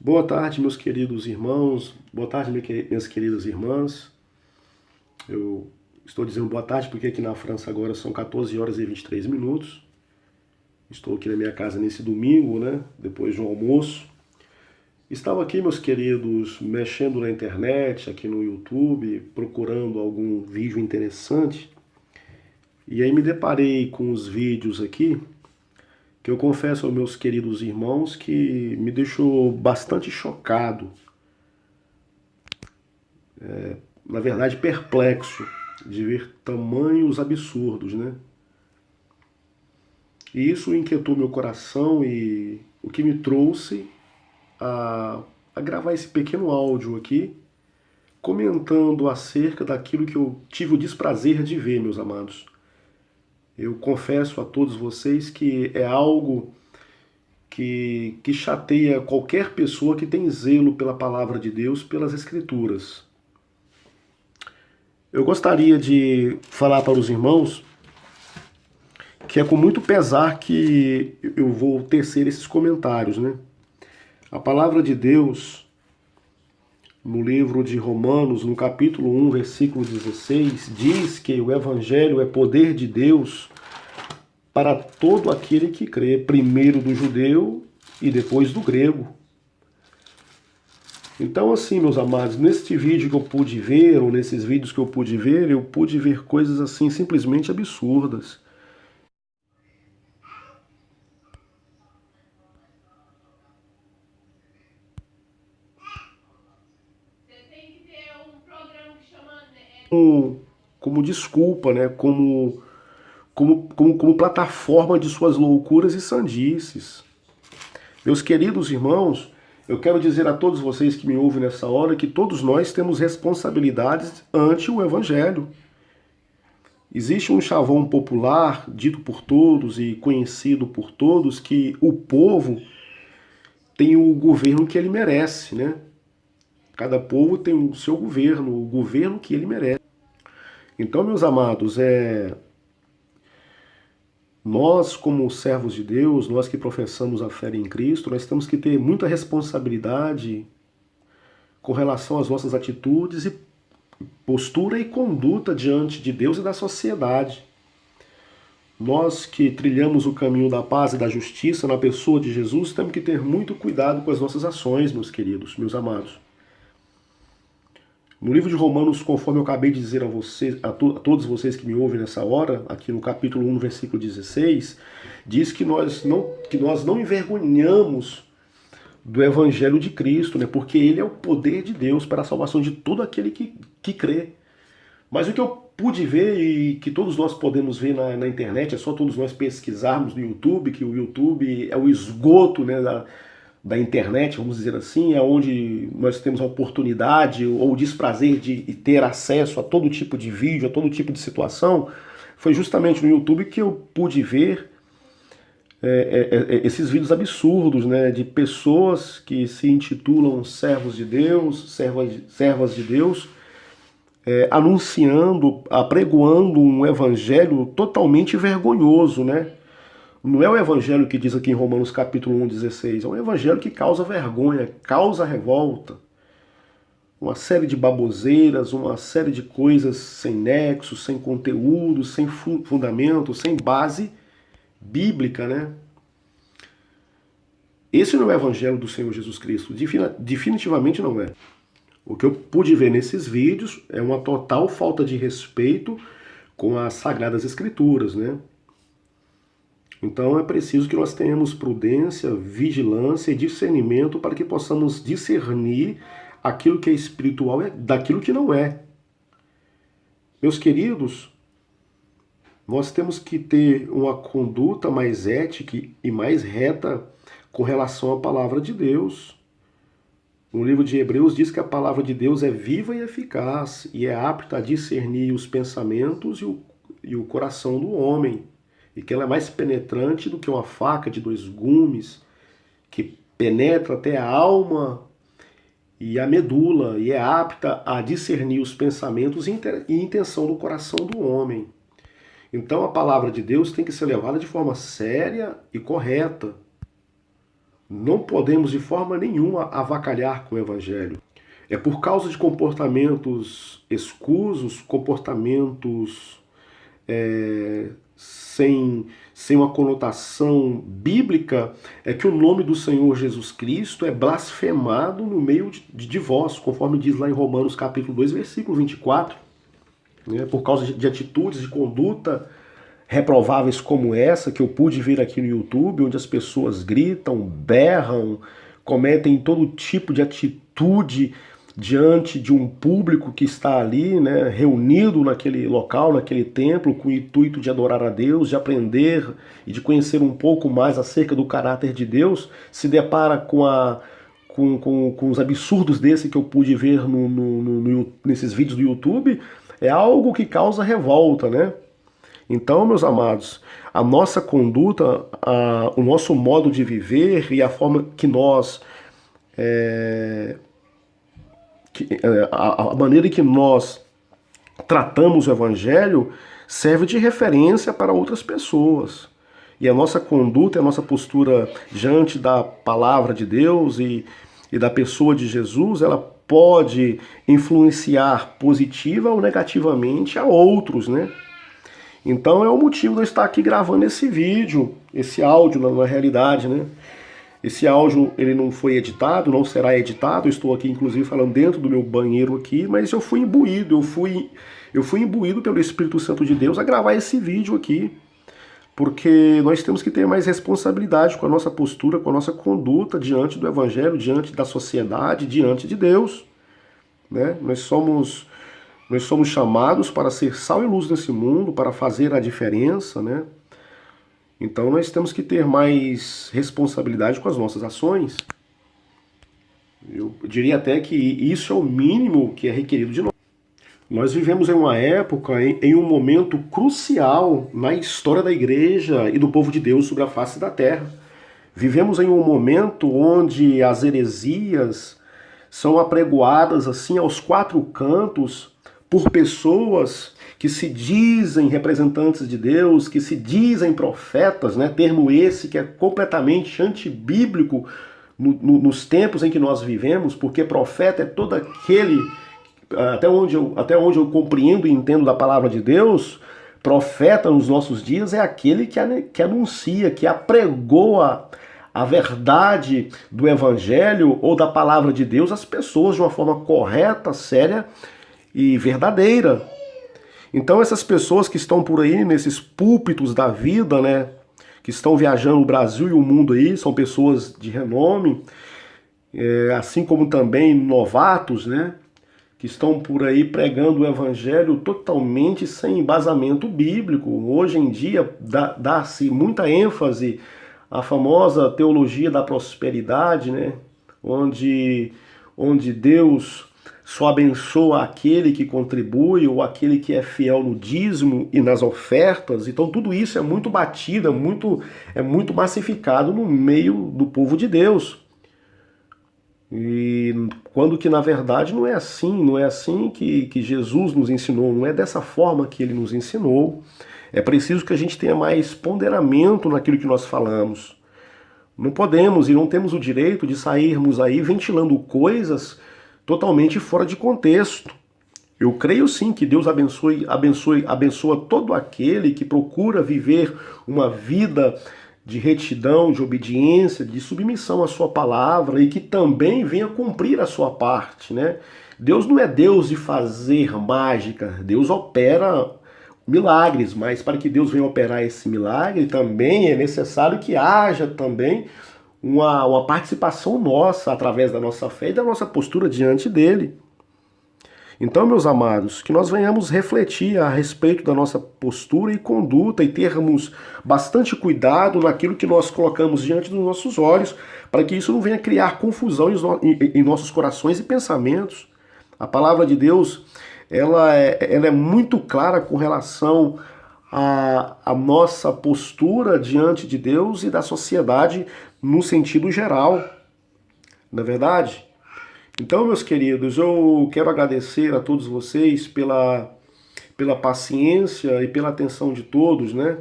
Boa tarde, meus queridos irmãos. Boa tarde, minhas queridas irmãs. Eu estou dizendo boa tarde porque aqui na França agora são 14 horas e 23 minutos. Estou aqui na minha casa nesse domingo, né? Depois de um almoço. Estava aqui, meus queridos, mexendo na internet, aqui no YouTube, procurando algum vídeo interessante. E aí me deparei com os vídeos aqui que eu confesso aos meus queridos irmãos que me deixou bastante chocado, na verdade perplexo, de ver tamanhos absurdos, né? E isso inquietou meu coração e o que me trouxe a gravar esse pequeno áudio aqui, comentando acerca daquilo que eu tive o desprazer de ver, meus amados. Eu confesso a todos vocês que é algo que chateia qualquer pessoa que tem zelo pela palavra de Deus, pelas Escrituras. Eu gostaria de falar para os irmãos que é com muito pesar que eu vou tecer esses comentários, né? A palavra de Deus, no livro de Romanos, no capítulo 1, versículo 16, diz que o Evangelho é poder de Deus para todo aquele que crê, primeiro do judeu e depois do grego. Então, assim, meus amados, neste vídeo que eu pude ver, ou nesses vídeos que eu pude ver coisas assim simplesmente absurdas. Como desculpa, né? Como plataforma de suas loucuras e sandices. Meus queridos irmãos, eu quero dizer a todos vocês que me ouvem nessa hora que todos nós temos responsabilidades ante o Evangelho. Existe um chavão popular, dito por todos e conhecido por todos, que o povo tem o governo que ele merece, né? Cada povo tem o seu governo, o governo que ele merece. Então, meus amados, nós, como servos de Deus, nós que professamos a fé em Cristo, nós temos que ter muita responsabilidade com relação às nossas atitudes e postura e conduta diante de Deus e da sociedade. Nós que trilhamos o caminho da paz e da justiça na pessoa de Jesus, temos que ter muito cuidado com as nossas ações, meus queridos, meus amados. No livro de Romanos, conforme eu acabei de dizer a vocês, a todos vocês que me ouvem nessa hora, aqui no capítulo 1, versículo 16, diz que nós não envergonhamos do Evangelho de Cristo, né? Porque ele é o poder de Deus para a salvação de todo aquele que crê. Mas o que eu pude ver e que todos nós podemos ver na internet, é só todos nós pesquisarmos no YouTube, que o YouTube é o esgoto, né, da internet, vamos dizer assim, é onde nós temos a oportunidade ou o desprazer de ter acesso a todo tipo de vídeo, a todo tipo de situação. Foi justamente no YouTube que eu pude ver esses vídeos absurdos, né, de pessoas que se intitulam servos de Deus, servas de Deus, anunciando, apregoando um evangelho totalmente vergonhoso, né? Não é o evangelho que diz aqui em Romanos capítulo 1,16, é um evangelho que causa vergonha, causa revolta. Uma série de baboseiras, uma série de coisas sem nexo, sem conteúdo, sem fundamento, sem base bíblica, né? Esse não é o evangelho do Senhor Jesus Cristo, definitivamente não é. O que eu pude ver nesses vídeos é uma total falta de respeito com as Sagradas Escrituras, né? Então é preciso que nós tenhamos prudência, vigilância e discernimento para que possamos discernir aquilo que é espiritual daquilo que não é. Meus queridos, nós temos que ter uma conduta mais ética e mais reta com relação à palavra de Deus. No livro de Hebreus diz que a palavra de Deus é viva e eficaz e é apta a discernir os pensamentos e o coração do homem. E que ela é mais penetrante do que uma faca de dois gumes, que penetra até a alma e a medula, e é apta a discernir os pensamentos e intenção do coração do homem. Então a palavra de Deus tem que ser levada de forma séria e correta. Não podemos de forma nenhuma avacalhar com o Evangelho. É por causa de comportamentos escusos, comportamentos sem uma conotação bíblica, é que o nome do Senhor Jesus Cristo é blasfemado no meio de vós, conforme diz lá em Romanos capítulo 2, versículo 24. Né? Por causa de atitudes, de conduta reprováveis como essa, que eu pude ver aqui no YouTube, onde as pessoas gritam, berram, cometem todo tipo de atitude diante de um público que está ali, né, reunido naquele local, naquele templo, com o intuito de adorar a Deus, de aprender e de conhecer um pouco mais acerca do caráter de Deus, se depara com os absurdos desse que eu pude ver nesses vídeos do YouTube, é algo que causa revolta, né? Então, meus amados, a nossa conduta, o nosso modo de viver e a forma que nós... a maneira em que nós tratamos o Evangelho serve de referência para outras pessoas. E a nossa conduta, a nossa postura diante da palavra de Deus e da pessoa de Jesus, ela pode influenciar positiva ou negativamente a outros, né? Então é o motivo de eu estar aqui gravando esse vídeo, esse áudio na realidade, né? Esse áudio ele não foi editado, não será editado. Eu estou aqui inclusive falando dentro do meu banheiro aqui, mas eu fui imbuído, eu fui imbuído pelo Espírito Santo de Deus a gravar esse vídeo aqui, porque nós temos que ter mais responsabilidade com a nossa postura, com a nossa conduta diante do Evangelho, diante da sociedade, diante de Deus, né? Nós somos chamados para ser sal e luz nesse mundo, para fazer a diferença, né? Então nós temos que ter mais responsabilidade com as nossas ações. Eu diria até que isso é o mínimo que é requerido de nós. Nós vivemos em uma época, em um momento crucial na história da igreja e do povo de Deus sobre a face da terra. Vivemos em um momento onde as heresias são apregoadas assim aos quatro cantos por pessoas que se dizem representantes de Deus, que se dizem profetas, né? Termo esse que é completamente antibíblico nos tempos em que nós vivemos, porque profeta é todo aquele, até onde eu compreendo e entendo da palavra de Deus, profeta nos nossos dias é aquele que anuncia, que apregoa a verdade do Evangelho ou da palavra de Deus às pessoas de uma forma correta, séria e verdadeira. Então essas pessoas que estão por aí nesses púlpitos da vida, né, que estão viajando o Brasil e o mundo aí, são pessoas de renome, assim como também novatos, né, que estão por aí pregando o Evangelho totalmente sem embasamento bíblico. Hoje em dia dá-se muita ênfase à famosa teologia da prosperidade, né, onde Deus só abençoa aquele que contribui ou aquele que é fiel no dízimo e nas ofertas. Então tudo isso é muito batido, é muito massificado no meio do povo de Deus. E quando que na verdade não é assim que Jesus nos ensinou, não é dessa forma que ele nos ensinou. É preciso que a gente tenha mais ponderamento naquilo que nós falamos. Não podemos e não temos o direito de sairmos aí ventilando coisas totalmente fora de contexto. Eu creio sim que Deus abençoa todo aquele que procura viver uma vida de retidão, de obediência, de submissão à sua palavra e que também venha cumprir a sua parte, né? Deus não é Deus de fazer mágica, Deus opera milagres, mas para que Deus venha operar esse milagre também é necessário que haja também uma participação nossa através da nossa fé e da nossa postura diante dele. Então, meus amados, que nós venhamos refletir a respeito da nossa postura e conduta e termos bastante cuidado naquilo que nós colocamos diante dos nossos olhos, para que isso não venha criar confusão em nossos corações e pensamentos. A palavra de Deus, ela é muito clara com relação a nossa postura diante de Deus e da sociedade no sentido geral, não é verdade? Então, meus queridos, eu quero agradecer a todos vocês pela paciência e pela atenção de todos, né?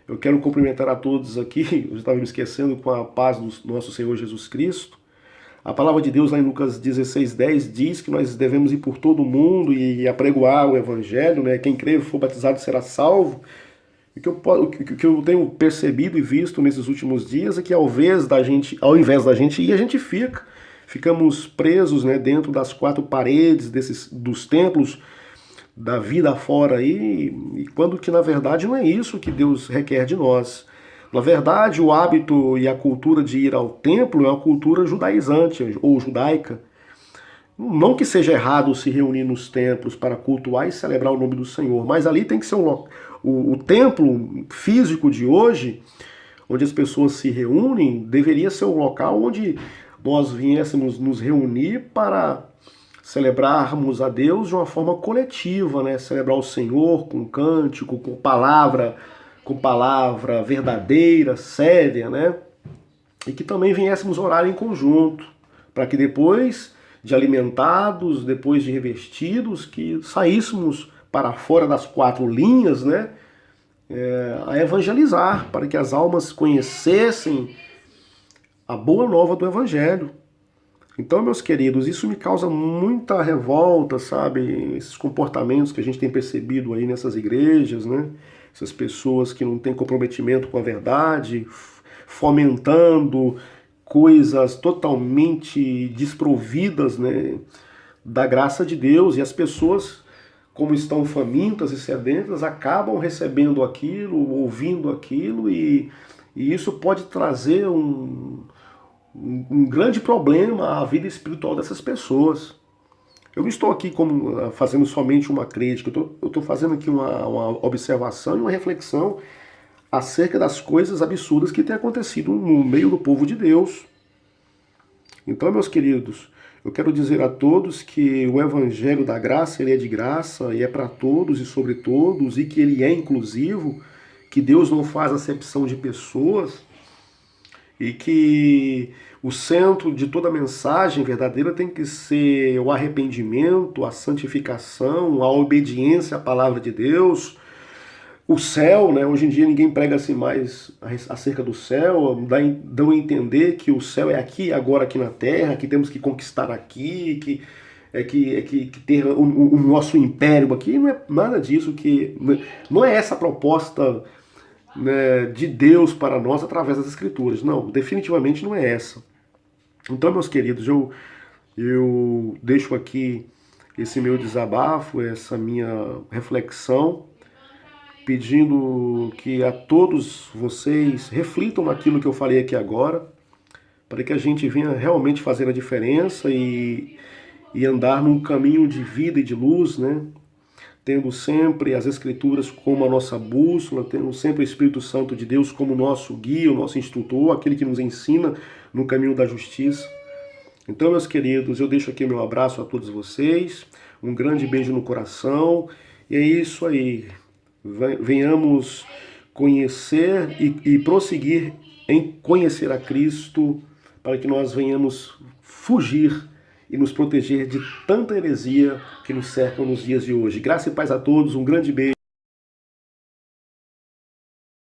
Eu quero cumprimentar a todos aqui, eu estava me esquecendo, com a paz do nosso Senhor Jesus Cristo. A palavra de Deus lá em Lucas 16:10 diz que nós devemos ir por todo o mundo e apregoar o Evangelho, né? Quem crer e for batizado será salvo. O que eu tenho percebido e visto nesses últimos dias é que ao invés da gente ir, a gente ficamos presos, né, dentro das quatro paredes dos templos da vida fora aí, e quando que na verdade não é isso que Deus requer de nós. Na verdade, o hábito e a cultura de ir ao templo é uma cultura judaizante ou judaica. Não que seja errado se reunir nos templos para cultuar e celebrar o nome do Senhor, mas ali tem que ser o templo físico de hoje, onde as pessoas se reúnem, deveria ser um local onde nós viéssemos nos reunir para celebrarmos a Deus de uma forma coletiva, né? Celebrar o Senhor com cântico, com palavra verdadeira, séria, né? E que também viéssemos orar em conjunto, para que depois de alimentados, depois de revestidos, que saíssemos para fora das quatro linhas, né? A evangelizar, para que as almas conhecessem a boa nova do Evangelho. Então, meus queridos, isso me causa muita revolta, sabe? Esses comportamentos que a gente tem percebido aí nessas igrejas, né? Essas pessoas que não têm comprometimento com a verdade, fomentando coisas totalmente desprovidas, né, da graça de Deus. E as pessoas, como estão famintas e sedentas, acabam recebendo aquilo, ouvindo aquilo, e isso pode trazer um grande problema à vida espiritual dessas pessoas. Eu não estou aqui fazendo somente uma crítica, eu estou fazendo aqui uma observação e uma reflexão acerca das coisas absurdas que têm acontecido no meio do povo de Deus. Então, meus queridos, eu quero dizer a todos que o Evangelho da Graça, ele é de graça e é para todos e sobre todos, e que ele é inclusivo, que Deus não faz acepção de pessoas, e que o centro de toda mensagem verdadeira tem que ser o arrependimento, a santificação, a obediência à palavra de Deus, o céu, né? Hoje em dia ninguém prega assim mais acerca do céu, dão a entender que o céu é aqui, agora aqui na terra, que temos que conquistar aqui, que ter o nosso império aqui. Não é nada disso, não é essa a proposta, né, de Deus para nós através das Escrituras. Não, definitivamente não é essa. Então, meus queridos, eu deixo aqui esse meu desabafo, essa minha reflexão, pedindo que a todos vocês reflitam naquilo que eu falei aqui agora, para que a gente venha realmente fazer a diferença e andar num caminho de vida e de luz, né? Tendo sempre as Escrituras como a nossa bússola, tendo sempre o Espírito Santo de Deus como nosso guia, o nosso instrutor, aquele que nos ensina no caminho da justiça. Então, meus queridos, eu deixo aqui meu abraço a todos vocês, um grande beijo no coração, e é isso aí. Venhamos conhecer e prosseguir em conhecer a Cristo, para que nós venhamos fugir e nos proteger de tanta heresia que nos cercam nos dias de hoje. Graça e paz a todos, um grande beijo.